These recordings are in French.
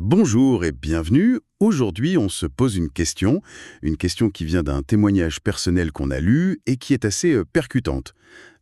Bonjour et bienvenue. Aujourd'hui, on se pose une question qui vient d'un témoignage personnel qu'on a lu et qui est assez percutante.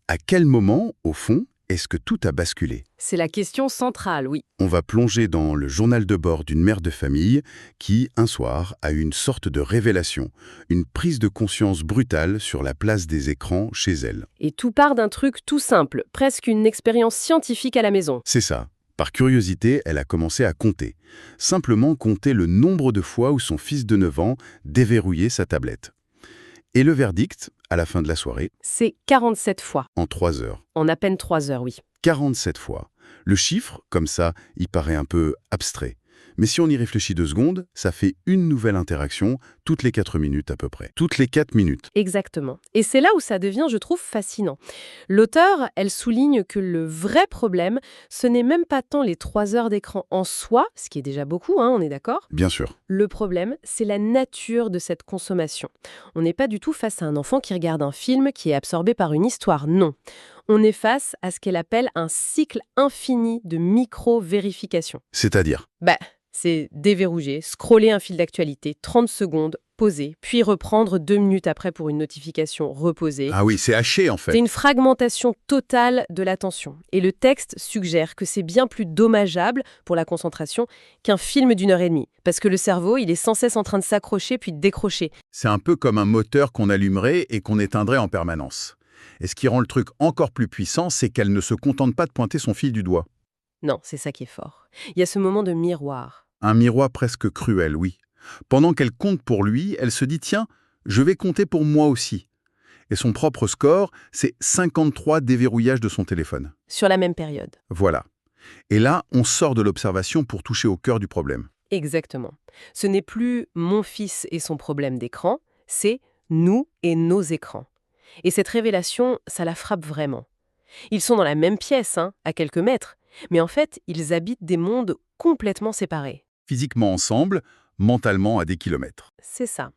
À quel moment, au fond, est-ce que tout a basculé? C'est la question centrale, oui. On va plonger dans le journal de bord d'une mère de famille qui, un soir, a eu une sorte de révélation, une prise de conscience brutale sur la place des écrans chez elle. Et tout part d'un truc tout simple, presque une expérience scientifique à la maison. C'est ça. Par curiosité, elle a commencé à compter. Simplement compter le nombre de fois où son fils de 9 ans déverrouillait sa tablette. Et le verdict, à la fin de la soirée, C'est 47 fois. en 3 heures. En à peine 3 heures, oui. 47 fois. Le chiffre, comme ça, il paraît un peu abstrait. Mais si on y réfléchit 2 secondes, ça fait une nouvelle interaction toutes les 4 minutes à peu près. Toutes les 4 minutes. Exactement. Et c'est là où ça devient, je trouve, fascinant. L'auteur, elle souligne que le vrai problème, ce n'est même pas tant les 3 heures d'écran en soi, ce qui est déjà beaucoup, on est d'accord. Bien sûr. Le problème, c'est la nature de cette consommation. On n'est pas du tout face à un enfant qui regarde un film qui est absorbé par une histoire, non. On est face à ce qu'elle appelle un cycle infini de micro-vérification. C'est-à-dire, C'est déverrouiller, scroller un fil d'actualité, 30 secondes, poser, puis reprendre 2 minutes après pour une notification, reposer. ah oui, c'est haché en C'est fait. une fragmentation totale de l'attention. Et le texte suggère que c'est bien plus dommageable pour la concentration qu'un film d'1 heure et demie. Parce que le cerveau, il est sans cesse en train de s'accrocher puis de décrocher. C'est un peu comme un moteur qu'on allumerait et qu'on éteindrait en permanence. Et ce qui rend le truc encore plus puissant, c'est qu'elle ne se contente pas de pointer son fil du doigt. Non, c'est ça qui est fort. Il y a ce moment de miroir. Un miroir presque cruel, oui. Pendant qu'elle compte pour lui, elle se dit « Tiens, je vais compter pour moi aussi ». Et son propre score, c'est 53 déverrouillages de son téléphone. Sur la même période. Voilà. Et là, on sort de l'observation pour toucher au cœur du problème. Exactement. Ce n'est plus mon fils et son problème d'écran, c'est nous et nos écrans. Et cette révélation, ça la frappe vraiment. Ils sont dans la même pièce, à quelques mètres, mais en fait, ils habitent des mondes complètement séparés. Physiquement ensemble, mentalement à des kilomètres. C'est ça.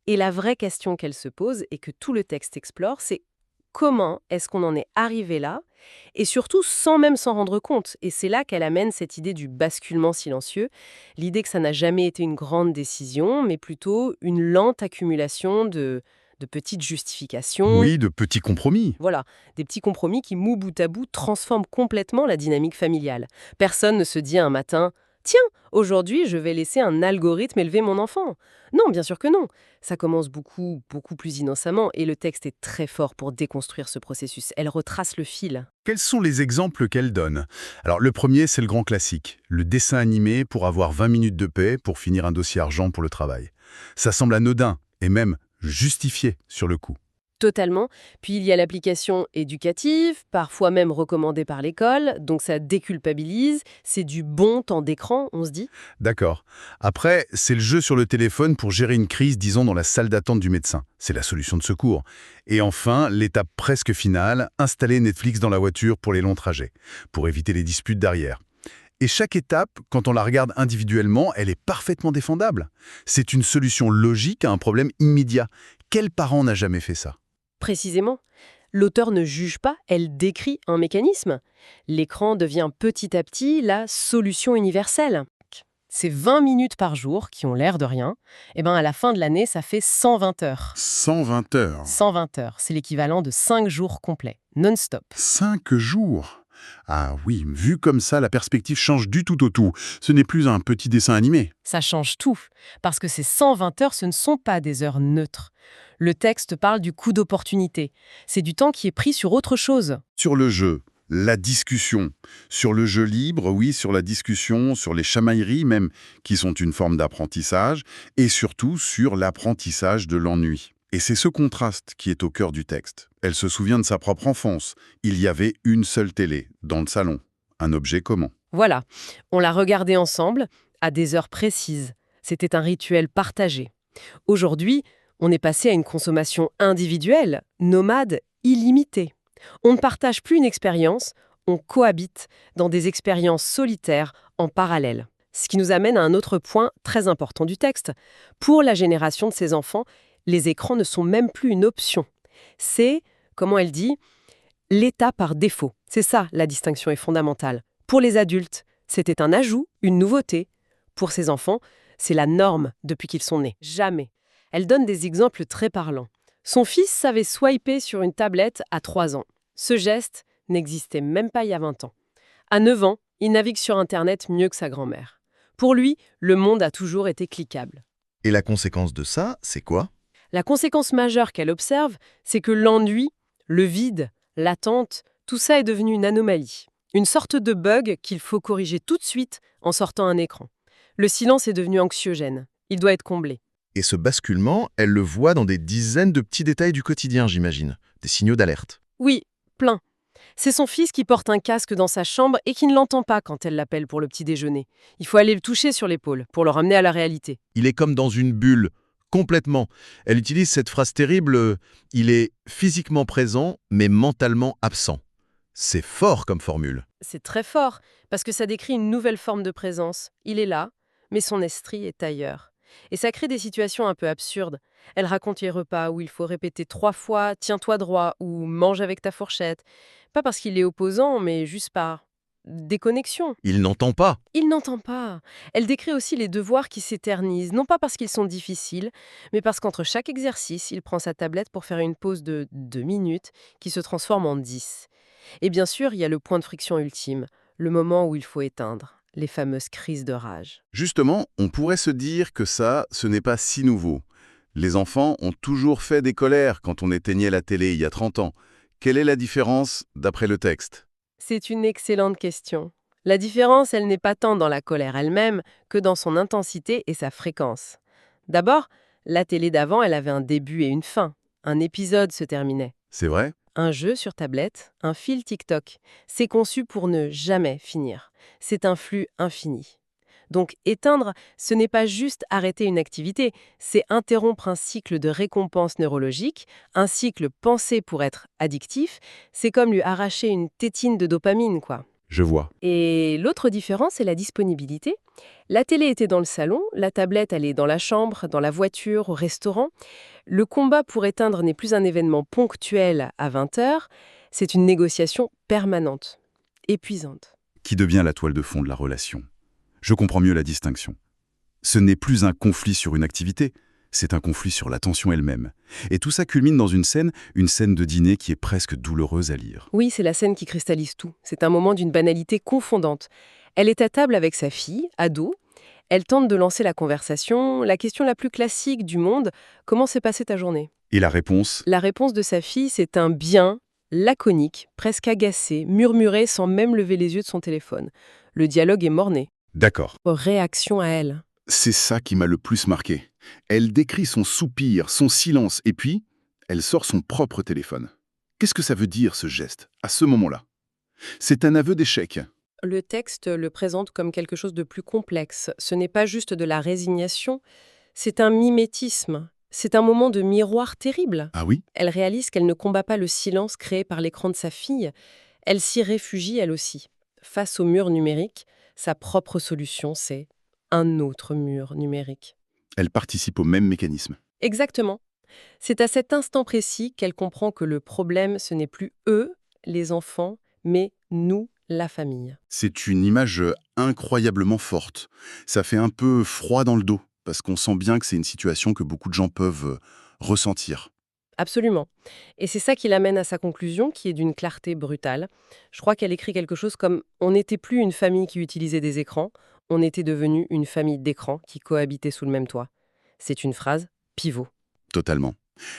Et la vraie question qu'elle se pose et que tout le texte explore, c'est comment est-ce qu'on en est arrivé là, et surtout sans même s'en rendre compte. Et c'est là qu'elle amène cette idée du basculement silencieux, l'idée que ça n'a jamais été une grande décision, mais plutôt une lente accumulation de petites justifications. Oui, de petits compromis. Voilà, des petits compromis qui, mis bout à bout, transforment complètement la dynamique familiale. Personne ne se dit un matin « Tiens, aujourd'hui, je vais laisser un algorithme élever mon enfant ». Non, bien sûr que non. Ça commence beaucoup plus innocemment et le texte est très fort pour déconstruire ce processus. Elle retrace le fil. Quels sont les exemples qu'elle donne? Alors, le premier, c'est le grand classique. Le dessin animé pour avoir 20 minutes de paix pour finir un dossier argent pour le travail. Ça semble anodin et même justifié sur le coup. Totalement. Puis il y a l'application éducative, parfois même recommandée par l'école, donc ça déculpabilise. C'est du bon temps d'écran, on se dit. D'accord. Après, c'est le jeu sur le téléphone pour gérer une crise, disons, dans la salle d'attente du médecin. C'est la solution de secours. Et enfin, l'étape presque finale, installer Netflix dans la voiture pour les longs trajets, pour éviter les disputes derrière. Et chaque étape, quand on la regarde individuellement, elle est parfaitement défendable. C'est une solution logique à un problème immédiat. Quel parent n'a jamais fait ça? Précisément. L'auteur ne juge pas, elle décrit un mécanisme. L'écran devient petit à petit la solution universelle. Ces 20 minutes par jour, qui ont l'air de rien, à la fin de l'année, ça fait 120 heures. 120 heures. 120 heures, c'est l'équivalent de 5 jours complets, non-stop. 5 jours. Ah oui, vu comme ça, la perspective change du tout au tout. Ce n'est plus un petit dessin animé. Ça change tout, parce que ces 120 heures, ce ne sont pas des heures neutres. Le texte parle du coût d'opportunité. C'est du temps qui est pris sur autre chose. Sur le jeu, la discussion. Sur le jeu libre, oui, sur la discussion, sur les chamailleries même, qui sont une forme d'apprentissage, et surtout sur l'apprentissage de l'ennui. Et c'est ce contraste qui est au cœur du texte. Elle se souvient de sa propre enfance. Il y avait une seule télé, dans le salon. Un objet commun. Voilà, on l'a regardé ensemble, à des heures précises. C'était un rituel partagé. Aujourd'hui, on est passé à une consommation individuelle, nomade, illimitée. On ne partage plus une expérience, on cohabite dans des expériences solitaires en parallèle. Ce qui nous amène à un autre point très important du texte. Pour la génération de ces enfants, les écrans ne sont même plus une option. C'est, comment elle dit, l'état par défaut. C'est ça, la distinction est fondamentale. Pour les adultes, c'était un ajout, une nouveauté. Pour ses enfants, c'est la norme depuis qu'ils sont nés. Jamais. Elle donne des exemples très parlants. Son fils savait swiper sur une tablette à 3 ans. Ce geste n'existait même pas il y a 20 ans. À 9 ans, il navigue sur Internet mieux que sa grand-mère. Pour lui, le monde a toujours été cliquable. Et la conséquence de ça, c'est quoi? La conséquence majeure qu'elle observe, c'est que l'ennui, le vide, l'attente, tout ça est devenu une anomalie. Une sorte de bug qu'il faut corriger tout de suite en sortant un écran. Le silence est devenu anxiogène. Il doit être comblé. Et ce basculement, elle le voit dans des dizaines de petits détails du quotidien, j'imagine. Des signaux d'alerte. Oui, plein. C'est son fils qui porte un casque dans sa chambre et qui ne l'entend pas quand elle l'appelle pour le petit déjeuner. Il faut aller le toucher sur l'épaule pour le ramener à la réalité. Il est comme dans une bulle, complètement. Elle utilise cette phrase terrible il est physiquement présent, mais mentalement absent. C'est fort comme formule. C'est très fort, parce que ça décrit une nouvelle forme de présence. Il est là, mais son esprit est ailleurs. Et ça crée des situations un peu absurdes. Elle raconte les repas où il faut répéter 3 fois « tiens-toi droit » ou « mange avec ta fourchette ». Pas parce qu'il est opposant, mais juste par déconnexion. Il n'entend pas. Il n'entend pas. Elle décrit aussi les devoirs qui s'éternisent, non pas parce qu'ils sont difficiles, mais parce qu'entre chaque exercice, il prend sa tablette pour faire une pause de 2 minutes qui se transforme en 10. Et bien sûr, il y a le point de friction ultime, le moment où il faut éteindre, les fameuses crises de rage. Justement, on pourrait se dire que ça, ce n'est pas si nouveau. Les enfants ont toujours fait des colères quand on éteignait la télé il y a 30 ans. Quelle est la différence d'après le texte? C'est une excellente question. La différence, elle n'est pas tant dans la colère elle-même que dans son intensité et sa fréquence. D'abord, la télé d'avant, elle avait un début et une fin. Un épisode se terminait. C'est vrai? Un jeu sur tablette, un fil TikTok. C'est conçu pour ne jamais finir. C'est un flux infini. Donc éteindre, ce n'est pas juste arrêter une activité, c'est interrompre un cycle de récompense neurologique, un cycle pensé pour être addictif. C'est comme lui arracher une tétine de dopamine, quoi. Je vois. Et l'autre différence, c'est la disponibilité. La télé était dans le salon, la tablette, elle est dans la chambre, dans la voiture, au restaurant. Le combat pour éteindre n'est plus un événement ponctuel à 20 heures, c'est une négociation permanente, épuisante. Qui devient la toile de fond de la relation. Je comprends mieux la distinction. Ce n'est plus un conflit sur une activité, c'est un conflit sur l'attention elle-même. Et tout ça culmine dans une scène de dîner qui est presque douloureuse à lire. Oui, c'est la scène qui cristallise tout. C'est un moment d'une banalité confondante. Elle est à table avec sa fille, ado. Elle tente de lancer la conversation, la question la plus classique du monde, comment s'est passée ta journée? Et la réponse? La réponse de sa fille, c'est un bien laconique, presque agacé, murmuré sans même lever les yeux de son téléphone. Le dialogue est morné. D'accord. Réaction à elle. C'est ça qui m'a le plus marqué. Elle décrit son soupir, son silence, et puis, elle sort son propre téléphone. Qu'est-ce que ça veut dire, ce geste, à ce moment-là? C'est un aveu d'échec. Le texte le présente comme quelque chose de plus complexe. Ce n'est pas juste de la résignation, c'est un mimétisme. C'est un moment de miroir terrible. Ah oui? Elle réalise qu'elle ne combat pas le silence créé par l'écran de sa fille. Elle s'y réfugie, elle aussi. Face au mur numérique, sa propre solution, c'est un autre mur numérique. Elle participe au même mécanisme. Exactement. C'est à cet instant précis qu'elle comprend que le problème, ce n'est plus eux, les enfants, mais nous, la famille. C'est une image incroyablement forte. Ça fait un peu froid dans le dos, parce qu'on sent bien que c'est une situation que beaucoup de gens peuvent ressentir. Absolument. Et c'est ça qui l'amène à sa conclusion, qui est d'une clarté brutale. Je crois qu'elle écrit quelque chose comme « On n'était plus une famille qui utilisait des écrans, on était devenu une famille d'écrans qui cohabitait sous le même toit. » C'est une phrase pivot. Totalement.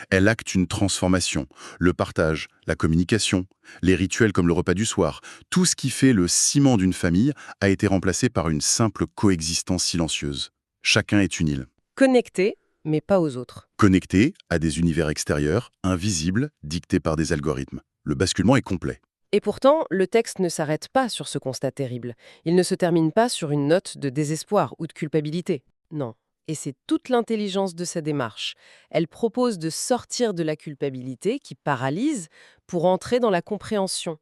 Elle acte une transformation. Le partage, la communication, les rituels comme le repas du soir, tout ce qui fait le ciment d'une famille a été remplacé par une simple coexistence silencieuse. Chacun est une île. Connecté, mais pas aux autres. Connecté à des univers extérieurs, invisibles, dictés par des algorithmes. Le basculement est complet. Et pourtant, le texte ne s'arrête pas sur ce constat terrible. Il ne se termine pas sur une note de désespoir ou de culpabilité. Non. Et c'est toute l'intelligence de sa démarche. Elle propose de sortir de la culpabilité qui paralyse pour entrer dans la compréhension.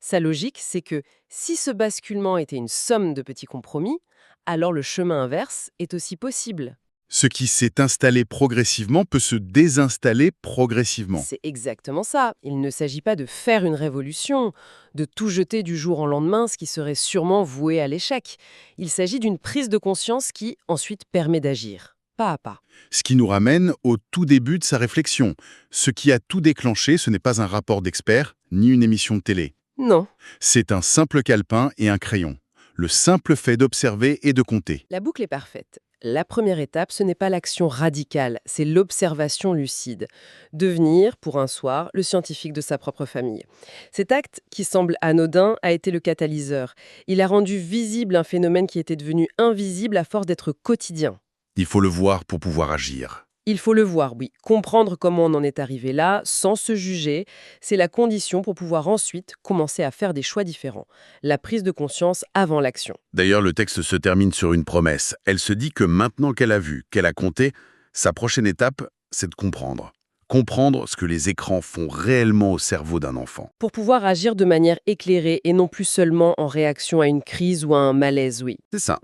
Sa logique, c'est que si ce basculement était une somme de petits compromis, alors le chemin inverse est aussi possible. Ce qui s'est installé progressivement peut se désinstaller progressivement. C'est exactement ça. Il ne s'agit pas de faire une révolution, de tout jeter du jour au lendemain, ce qui serait sûrement voué à l'échec. Il s'agit d'une prise de conscience qui, ensuite, permet d'agir, pas à pas. Ce qui nous ramène au tout début de sa réflexion. Ce qui a tout déclenché, ce n'est pas un rapport d'expert, ni une émission de télé. Non. C'est un simple calepin et un crayon. Le simple fait d'observer et de compter. La boucle est parfaite. La première étape, ce n'est pas l'action radicale, c'est l'observation lucide. Devenir, pour un soir, le scientifique de sa propre famille. Cet acte, qui semble anodin, a été le catalyseur. Il a rendu visible un phénomène qui était devenu invisible à force d'être quotidien. Il faut le voir pour pouvoir agir. Il faut le voir, oui. Comprendre comment on en est arrivé là, sans se juger, c'est la condition pour pouvoir ensuite commencer à faire des choix différents. La prise de conscience avant l'action. D'ailleurs, le texte se termine sur une promesse. Elle se dit que maintenant qu'elle a vu, qu'elle a compté, sa prochaine étape, c'est de comprendre. Comprendre ce que les écrans font réellement au cerveau d'un enfant. Pour pouvoir agir de manière éclairée et non plus seulement en réaction à une crise ou à un malaise, oui. C'est ça.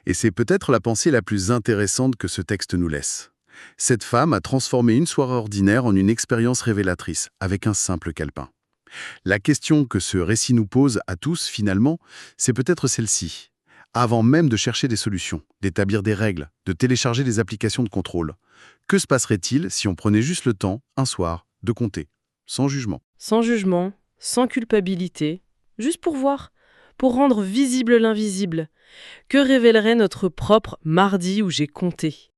Et c'est peut-être la pensée la plus intéressante que ce texte nous laisse. Cette femme a transformé une soirée ordinaire en une expérience révélatrice, avec un simple calepin. La question que ce récit nous pose à tous, finalement, c'est peut-être celle-ci. Avant même de chercher des solutions, d'établir des règles, de télécharger des applications de contrôle, que se passerait-il si on prenait juste le temps, un soir, de compter, sans jugement? Sans jugement, sans culpabilité, juste pour voir, pour rendre visible l'invisible. Que révélerait notre propre mardi où j'ai compté ?